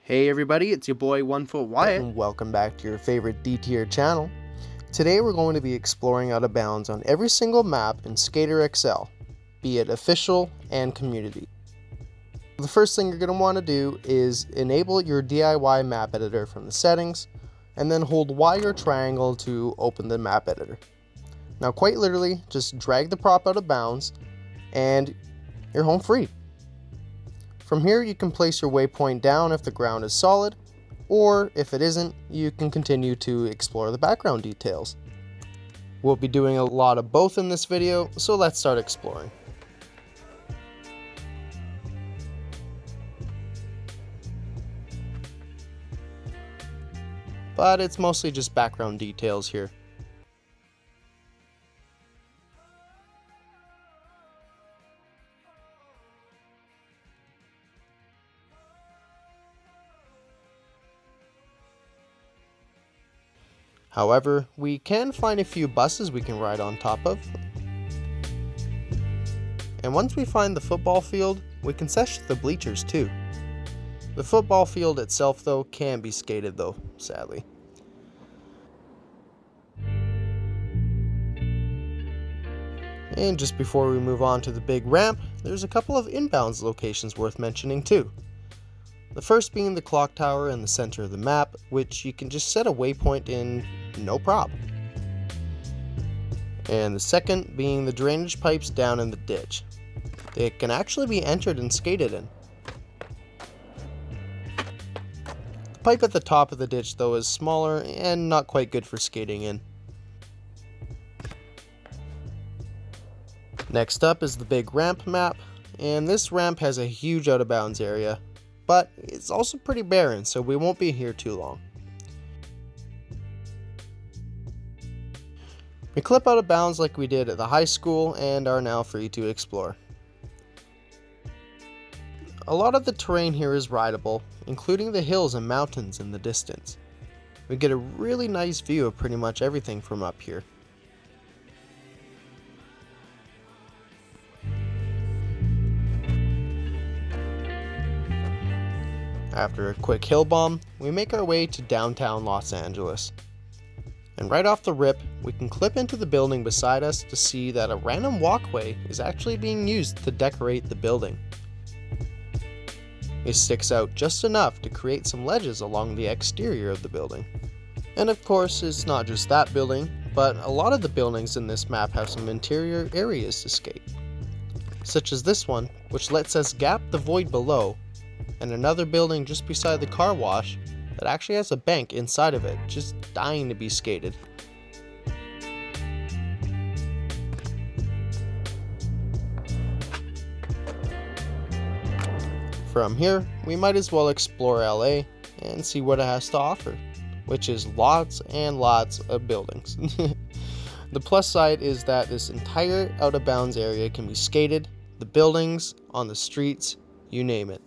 Hey everybody, it's your boy 1 Foot Wyatt. And welcome back to your favorite D-tier channel. Today we're going to be exploring out of bounds on every single map in Skater XL, be it official and community. The first thing you're going to want to do is enable your DIY map editor from the settings, and then hold Y or triangle to open the map editor. Now quite literally, just drag the prop out of bounds, and you're home free. From here you can place your waypoint down if the ground is solid, or if it isn't, you can continue to explore the background details. We'll be doing a lot of both in this video, so let's start exploring. But it's mostly just background details here. However, we can find a few buses we can ride on top of. And once we find the football field, we can sesh the bleachers too. The football field itself though can be skated though, sadly. And just before we move on to the big ramp, there's a couple of inbounds locations worth mentioning too. The first being the clock tower in the center of the map, which you can just set a waypoint in no problem. And the second being the drainage pipes down in the ditch. They can actually be entered and skated in. The pipe at the top of the ditch though is smaller and not quite good for skating in. Next up is the big ramp map, and this ramp has a huge out of bounds area, but it's also pretty barren, so we won't be here too long. We clip out of bounds like we did at the high school and are now free to explore. A lot of the terrain here is rideable, including the hills and mountains in the distance. We get a really nice view of pretty much everything from up here. After a quick hill bomb, we make our way to downtown Los Angeles. And right off the rip, we can clip into the building beside us to see that a random walkway is actually being used to decorate the building. It sticks out just enough to create some ledges along the exterior of the building. And of course, it's not just that building, but a lot of the buildings in this map have some interior areas to skate. Such as this one, which lets us gap the void below, and another building just beside the car wash that actually has a bank inside of it, just dying to be skated. From here, we might as well explore LA and see what it has to offer, which is lots and lots of buildings. The plus side is that this entire out of bounds area can be skated, the buildings, on the streets, you name it.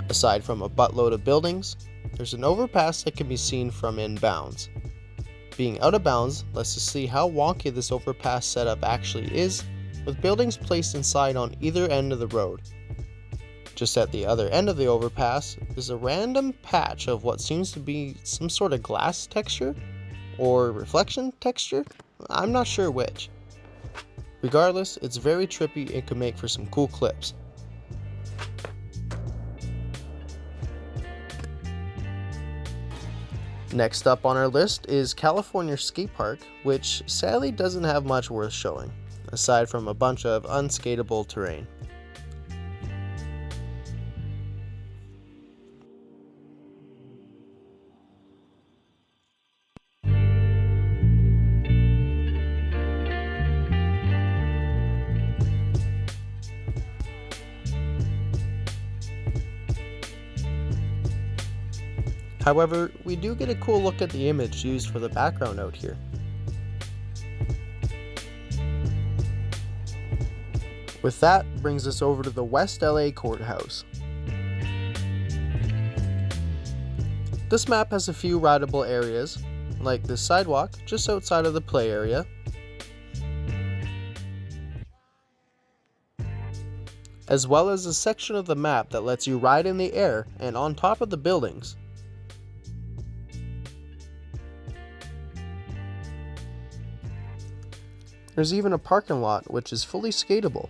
Aside from a buttload of buildings, there's an overpass that can be seen from inbounds. Being out of bounds lets us see how wonky this overpass setup actually is, with buildings placed inside on either end of the road. Just at the other end of the overpass is a random patch of what seems to be some sort of glass texture or reflection texture, I'm not sure which. Regardless, it's very trippy and could make for some cool clips. Next up on our list is California Skatepark, which sadly doesn't have much worth showing, aside from a bunch of unskateable terrain. However, we do get a cool look at the image used for the background out here. With that brings us over to the West LA Courthouse. This map has a few rideable areas, like this sidewalk just outside of the play area, as well as a section of the map that lets you ride in the air and on top of the buildings. There's even a parking lot which is fully skatable.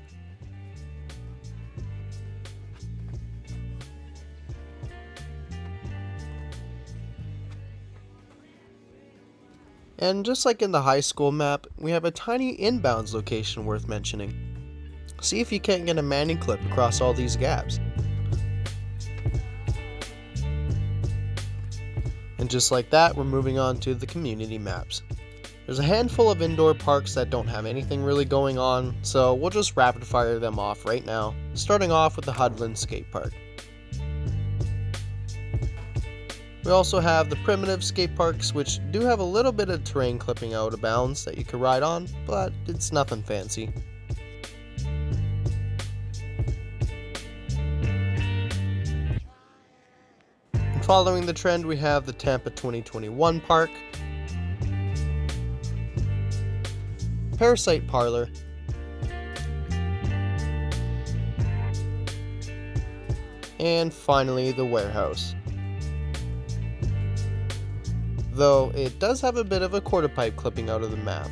And just like in the high school map, we have a tiny inbounds location worth mentioning. See if you can't get a Manning clip across all these gaps. And just like that, we're moving on to the community maps. There's a handful of indoor parks that don't have anything really going on, so we'll just rapid fire them off right now, starting off with the HudLand skate park. We also have the primitive skate parks, which do have a little bit of terrain clipping out of bounds that you can ride on, but it's nothing fancy. And following the trend, we have the Tampa 2021 park, Parasite Parlour, and finally the warehouse. Though it does have a bit of a quarter pipe clipping out of the map.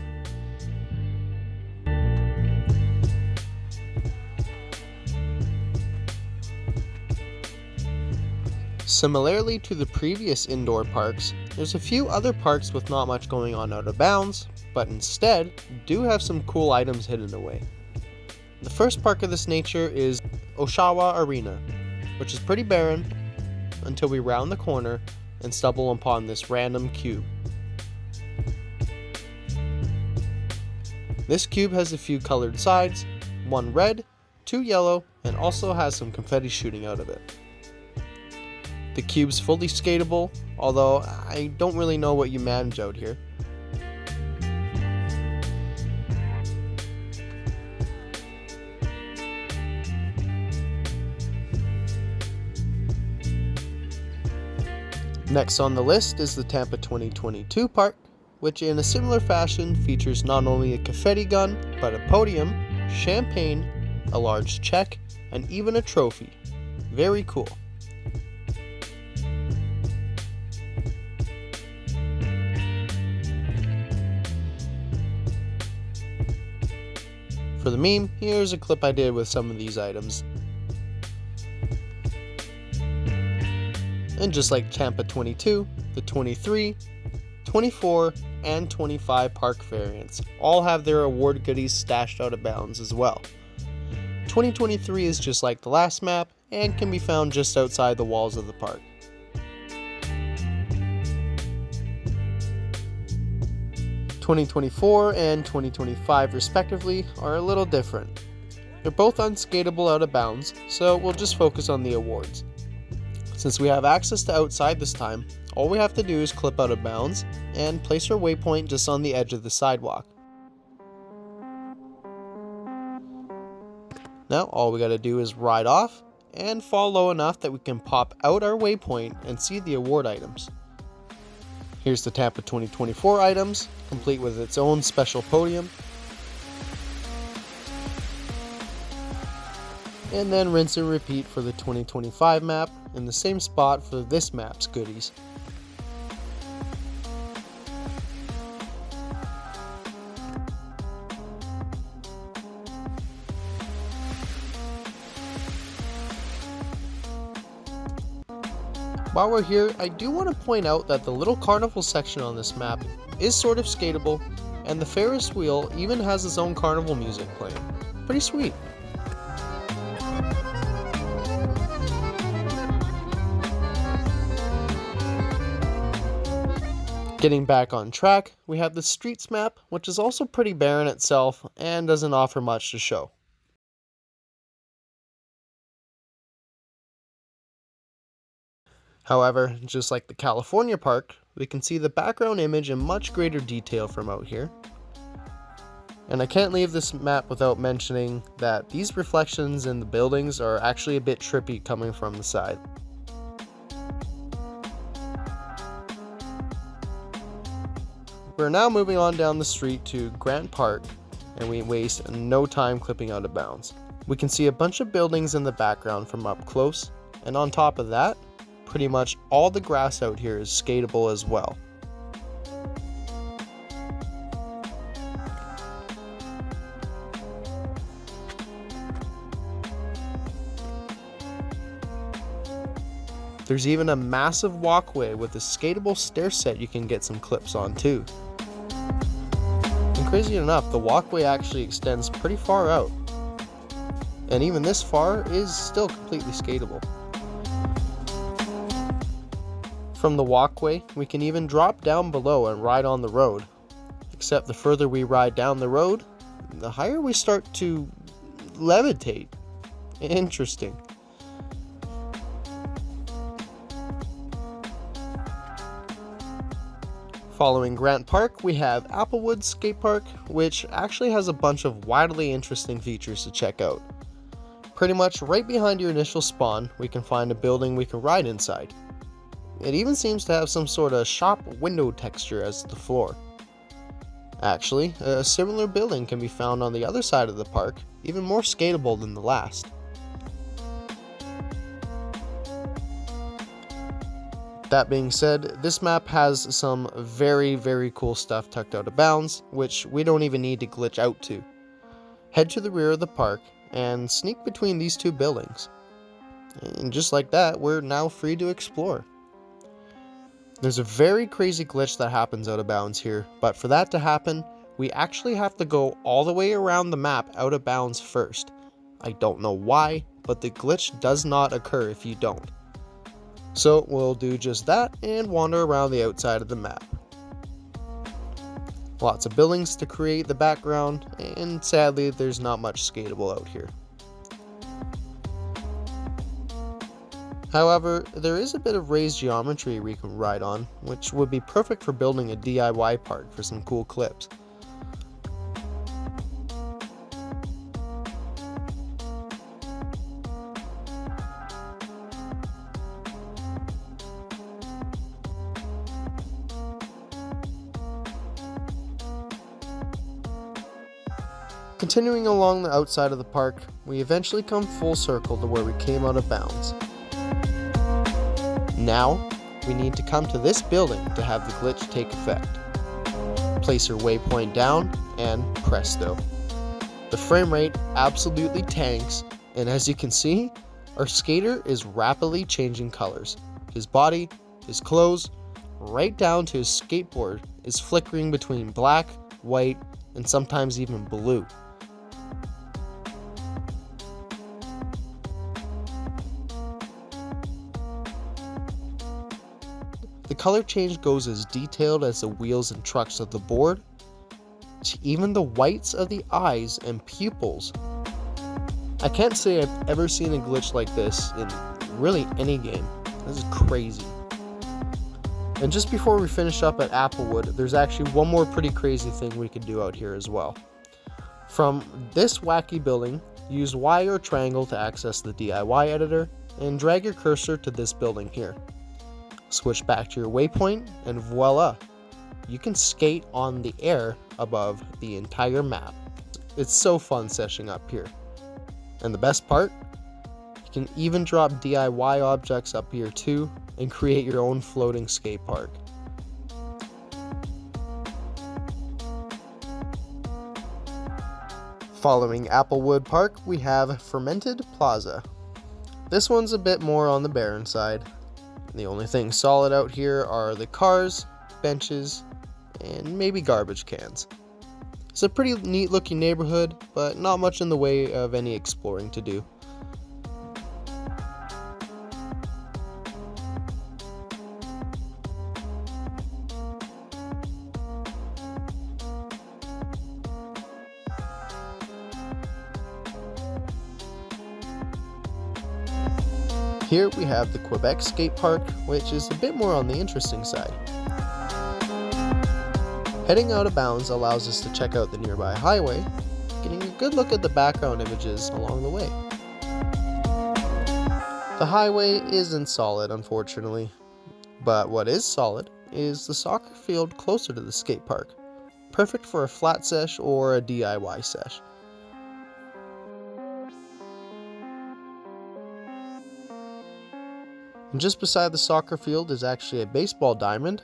Similarly to the previous indoor parks, there's a few other parks with not much going on out of bounds, but instead do have some cool items hidden away. The first park of this nature is Oshawa Arena, which is pretty barren until we round the corner and stumble upon this random cube. This cube has a few colored sides, one red, two yellow, and also has some confetti shooting out of it. The cube's fully skatable, although I don't really know what you manage out here. Next on the list is the Tampa 2022 park, which in a similar fashion features not only a confetti gun, but a podium, champagne, a large check, and even a trophy. Very cool. For the meme, here's a clip I did with some of these items. And just like Tampa 22, the 23, 24, and 25 park variants all have their award goodies stashed out of bounds as well. 2023 is just like the last map and can be found just outside the walls of the park. (2024) and 2025 respectively are a little different. They're both unskatable out of bounds, so we'll just focus on the awards. Since we have access to outside this time, all we have to do is clip out of bounds and place our waypoint just on the edge of the sidewalk. Now all we gotta do is ride off and fall low enough that we can pop out our waypoint and see the award items. Here's the Tampa 2024 items, complete with its own special podium. And then rinse and repeat for the 2025 map in the same spot for this map's goodies. While we're here, I do want to point out that the little carnival section on this map is sort of skatable, and the Ferris wheel even has its own carnival music playing. Pretty sweet. Getting back on track, we have the streets map, which is also pretty barren itself and doesn't offer much to show. However, just like the California park, we can see the background image in much greater detail from out here. And I can't leave this map without mentioning that these reflections in the buildings are actually a bit trippy coming from the side. We're now moving on down the street to Grant Park, and we waste no time clipping out of bounds. We can see a bunch of buildings in the background from up close, and on top of that, pretty much all the grass out here is skatable as well. There's even a massive walkway with a skatable stair set you can get some clips on too. And crazy enough, the walkway actually extends pretty far out. And even this far is still completely skatable. From the walkway, we can even drop down below and ride on the road. Except the further we ride down the road, the higher we start to levitate. Interesting. Following Grant Park, we have Applewood Skatepark, which actually has a bunch of wildly interesting features to check out. Pretty much right behind your initial spawn, we can find a building we can ride inside. It even seems to have some sort of shop window texture as the floor. Actually, a similar building can be found on the other side of the park, even more skatable than the last. That being said, this map has some very cool stuff tucked out of bounds, which we don't even need to glitch out to. Head to the rear of the park and sneak between these two buildings. And just like that, we're now free to explore. There's a very crazy glitch that happens out of bounds here, but for that to happen, we actually have to go all the way around the map out of bounds first. I don't know why, but the glitch does not occur if you don't. So we'll do just that and wander around the outside of the map. Lots of buildings to create the background, and sadly there's not much skatable out here. However, there is a bit of raised geometry we can ride on, which would be perfect for building a DIY park for some cool clips. Continuing along the outside of the park, we eventually come full circle to where we came out of bounds. Now, we need to come to this building to have the glitch take effect. Place your waypoint down, and presto. The frame rate absolutely tanks, and as you can see, our skater is rapidly changing colors. His body, his clothes, right down to his skateboard is flickering between black, white, and sometimes even blue. The color change goes as detailed as the wheels and trucks of the board, to even the whites of the eyes and pupils. I can't say I've ever seen a glitch like this in really any game. This is crazy. And just before we finish up at Applewood, there's actually one more pretty crazy thing we could do out here as well. From this wacky building, use Y or triangle to access the DIY editor, and drag your cursor to this building here. Switch back to your waypoint, and voila! You can skate on the air above the entire map. It's so fun seshing up here. And the best part? You can even drop DIY objects up here too, and create your own floating skate park. Following Applewood Park, we have Fermenter Plaza. This one's a bit more on the barren side. The only things solid out here are the cars, benches, and maybe garbage cans. It's a pretty neat looking neighborhood, but not much in the way of any exploring to do. Here we have the Quebec Skatepark, which is a bit more on the interesting side. Heading out of bounds allows us to check out the nearby highway, getting a good look at the background images along the way. The highway isn't solid, unfortunately, but what is solid is the soccer field closer to the skate park, perfect for a flat sesh or a DIY sesh. And just beside the soccer field is actually a baseball diamond.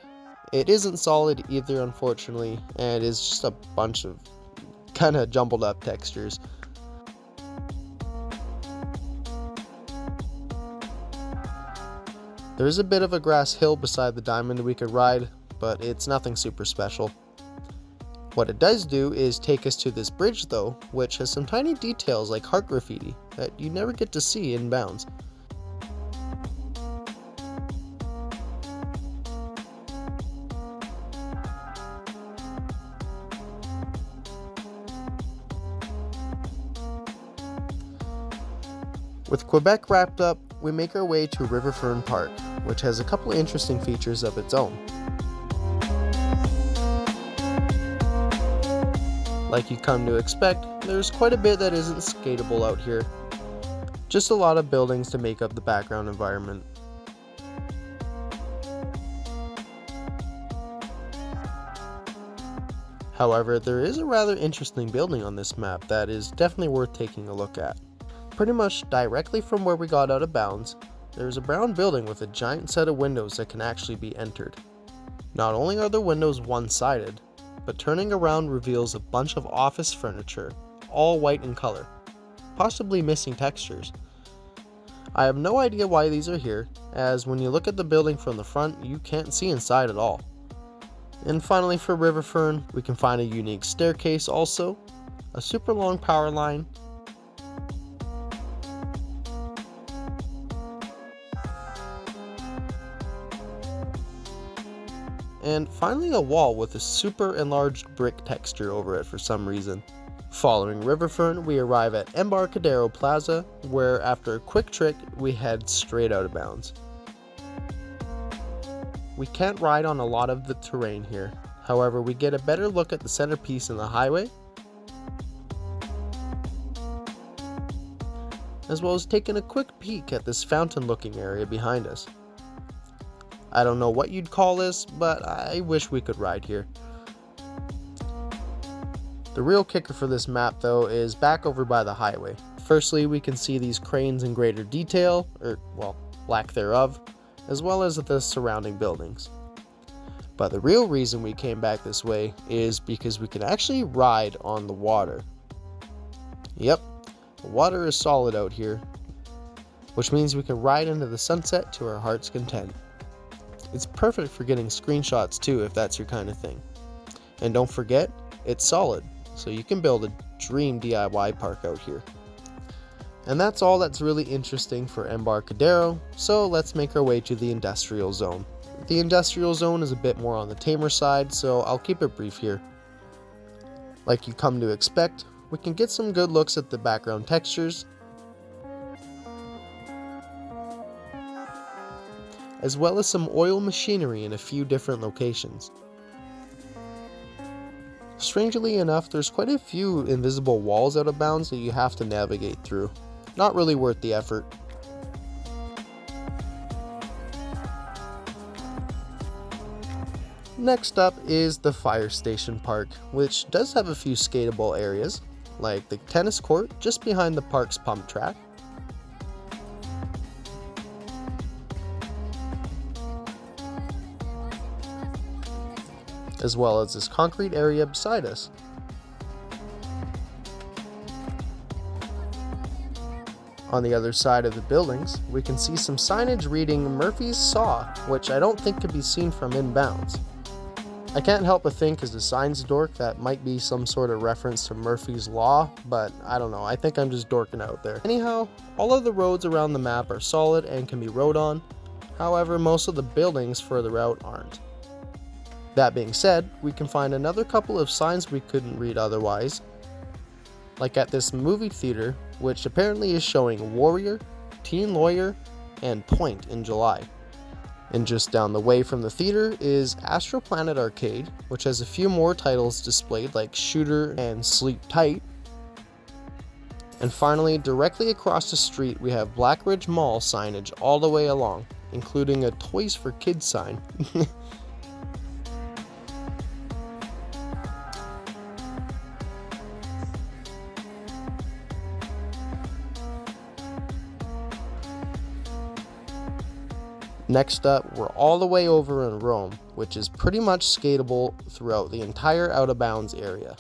It isn't solid either, unfortunately, and it is just a bunch of kind of jumbled up textures. There is a bit of a grass hill beside the diamond we could ride, but it's nothing super special. What it does do is take us to this bridge though, which has some tiny details like heart graffiti that you never get to see inbounds. With Quebec wrapped up, we make our way to Riverfern Park, which has a couple interesting features of its own. Like you come to expect, there's quite a bit that isn't skatable out here. Just a lot of buildings to make up the background environment. However, there is a rather interesting building on this map that is definitely worth taking a look at. Pretty much directly from where we got out of bounds, there is a brown building with a giant set of windows that can actually be entered. Not only are the windows one-sided, but turning around reveals a bunch of office furniture, all white in color, possibly missing textures. I have no idea why these are here, as when you look at the building from the front, you can't see inside at all. And finally for Riverfern, we can find a unique staircase also, a super long power line, and finally a wall with a super enlarged brick texture over it for some reason. Following Riverfern, we arrive at Embarcadero Plaza, where after a quick trick, we head straight out of bounds. We can't ride on a lot of the terrain here, however we get a better look at the centerpiece in the highway, as well as taking a quick peek at this fountain looking area behind us. I don't know what you'd call this, but I wish we could ride here. The real kicker for this map though is back over by the highway. Firstly, we can see these cranes in greater detail, or well, lack thereof, as well as the surrounding buildings. But the real reason we came back this way is because we can actually ride on the water. Yep, the water is solid out here, which means we can ride into the sunset to our heart's content. It's perfect for getting screenshots too if that's your kind of thing. And don't forget, it's solid, so you can build a dream DIY park out here. And that's all that's really interesting for Embarcadero, so let's make our way to the industrial zone. The industrial zone is a bit more on the tamer side, so I'll keep it brief here. Like you come to expect, we can get some good looks at the background textures, as well as some oil machinery in a few different locations. Strangely enough, there's quite a few invisible walls out of bounds that you have to navigate through. Not really worth the effort. Next up is the Fire Station Park, which does have a few skatable areas, like the tennis court just behind the park's pump track, as well as this concrete area beside us. On the other side of the buildings, we can see some signage reading Murphy's Saw, which I don't think could be seen from inbounds. I can't help but think as a signs dork that might be some sort of reference to Murphy's Law, but I don't know, I think I'm just dorking out there. Anyhow, all of the roads around the map are solid and can be rode on, however most of the buildings further out aren't. That being said, we can find another couple of signs we couldn't read otherwise, like at this movie theater, which apparently is showing Warrior, Teen Lawyer, and Point in July. And just down the way from the theater is Astro Planet Arcade, which has a few more titles displayed like Shooter and Sleep Tight. And finally, directly across the street we have Blackridge Mall signage all the way along, including a Toys for Kids sign. Next up, we're all the way over in Rome, which is pretty much skatable throughout the entire out of bounds area.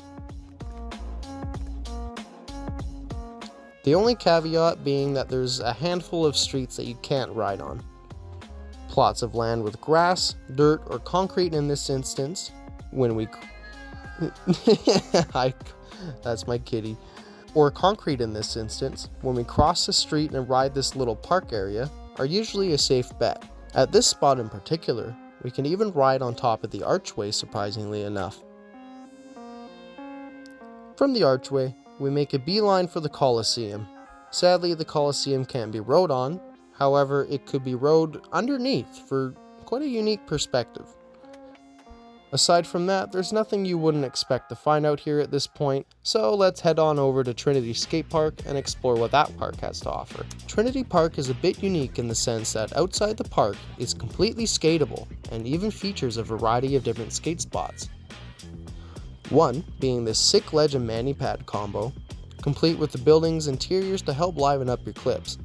The only caveat being that there's a handful of streets that you can't ride on. Plots of land with grass, dirt, or concrete in this instance, that's my kitty. Or concrete in this instance, when we cross the street and ride this little park area, are usually a safe bet. At this spot in particular, we can even ride on top of the archway, surprisingly enough. From the archway, we make a beeline for the Coliseum. Sadly, the Coliseum can't be rode on, however, it could be rode underneath for quite a unique perspective. Aside from that, there's nothing you wouldn't expect to find out here at this point, so let's head on over to Trinity Skatepark and explore what that park has to offer. Trinity Park is a bit unique in the sense that outside the park, it's completely skatable and even features a variety of different skate spots. One being this sick ledge and mani pad combo, complete with the building's interiors to help liven up your clips.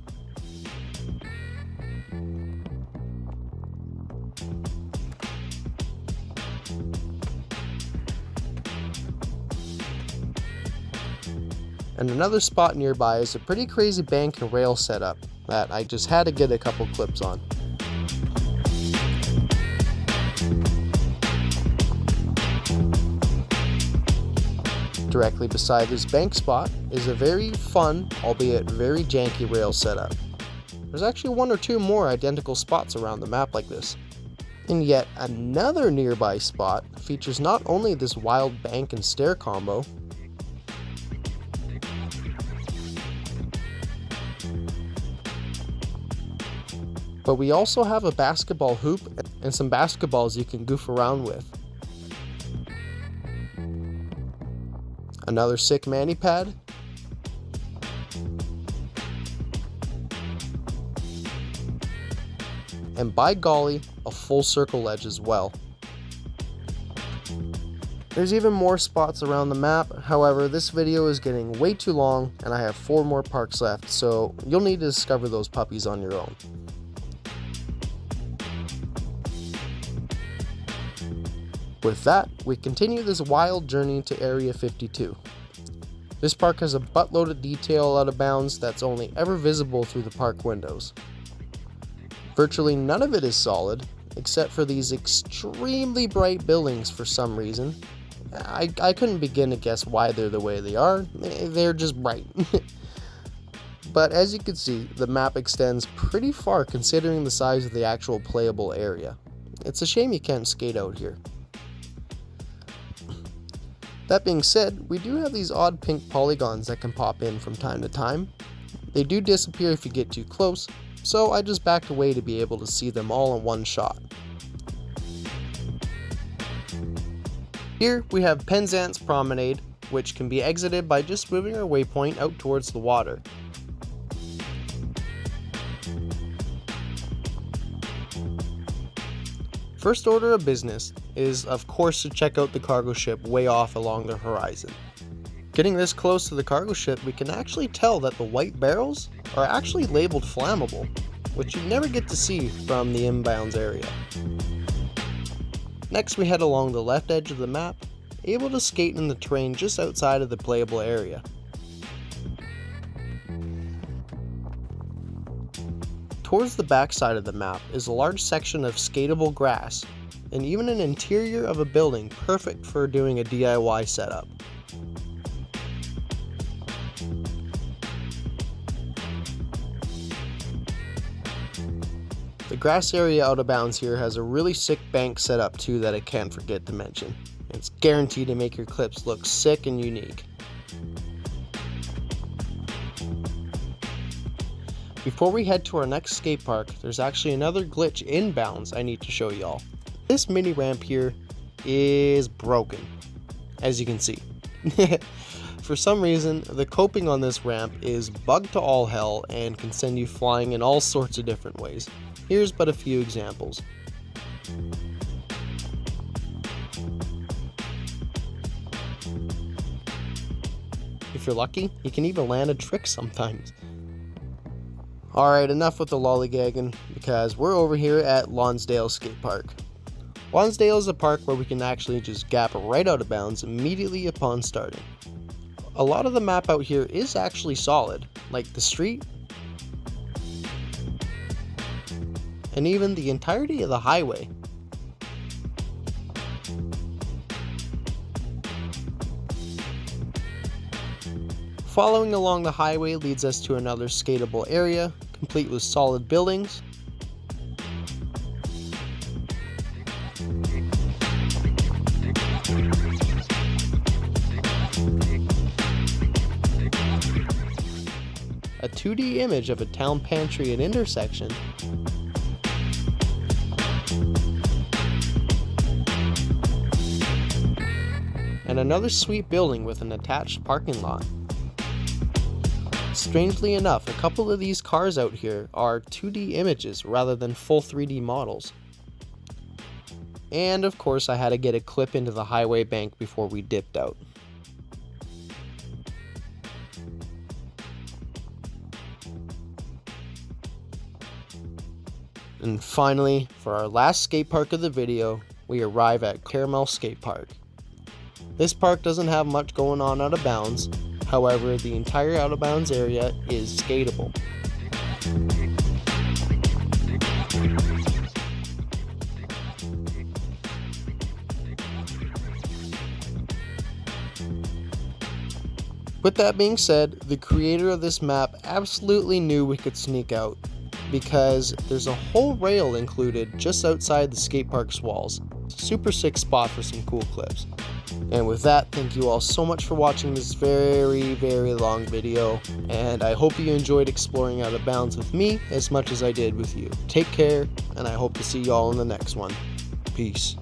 And another spot nearby is a pretty crazy bank and rail setup that I just had to get a couple clips on. Directly beside this bank spot is a very fun, albeit very janky rail setup. There's actually one or two more identical spots around the map like this. And yet another nearby spot features not only this wild bank and stair combo, but we also have a basketball hoop and some basketballs you can goof around with. Another sick mani pad. And by golly, a full circle ledge as well. There's even more spots around the map, however this video is getting way too long and I have 4 more parks left, so you'll need to discover those puppies on your own. With that, we continue this wild journey to Area 52. This park has a buttload of detail out of bounds that's only ever visible through the park windows. Virtually none of it is solid, except for these extremely bright buildings for some reason. I couldn't begin to guess why they're the way they are, they're just bright. But as you can see, the map extends pretty far considering the size of the actual playable area. It's a shame you can't skate out here. That being said, we do have these odd pink polygons that can pop in from time to time. They do disappear if you get too close, so I just backed away to be able to see them all in one shot. Here we have Penzance Promenade, which can be exited by just moving our waypoint out towards the water. First order of business is, of course, to check out the cargo ship way off along the horizon. Getting this close to the cargo ship, we can actually tell that the white barrels are actually labeled flammable, which you never get to see from the inbounds area. Next we head along the left edge of the map, able to skate in the terrain just outside of the playable area. Towards the back side of the map is a large section of skatable grass, and even an interior of a building perfect for doing a DIY setup. The grass area out of bounds here has a really sick bank setup too that I can't forget to mention. It's guaranteed to make your clips look sick and unique. Before we head to our next skate park, there's actually another glitch inbounds I need to show y'all. This mini ramp here is broken, as you can see. For some reason, the coping on this ramp is bugged to all hell and can send you flying in all sorts of different ways. Here's but a few examples. If you're lucky, you can even land a trick sometimes. Alright, enough with the lollygagging, because we're over here at Lonsdale Skatepark. Lonsdale is a park where we can actually just gap right out of bounds immediately upon starting. A lot of the map out here is actually solid, like the street, and even the entirety of the highway. Following along the highway leads us to another skatable area, complete with solid buildings. A 2D image of a town pantry and intersection. And another sweet building with an attached parking lot. Strangely enough, a couple of these cars out here are 2D images rather than full 3D models. And of course I had to get a clip into the highway bank before we dipped out. And finally, for our last skate park of the video, we arrive at Caramel Skate Park. This park doesn't have much going on out of bounds, however the entire out of bounds area is skatable. With that being said, the creator of this map absolutely knew we could sneak out, because there's a whole rail included just outside the skate park's walls. Super sick spot for some cool clips. And with that, thank you all so much for watching this very long video, and I hope you enjoyed exploring out of bounds with me as much as I did with you. Take care, and I hope to see y'all in the next one. Peace.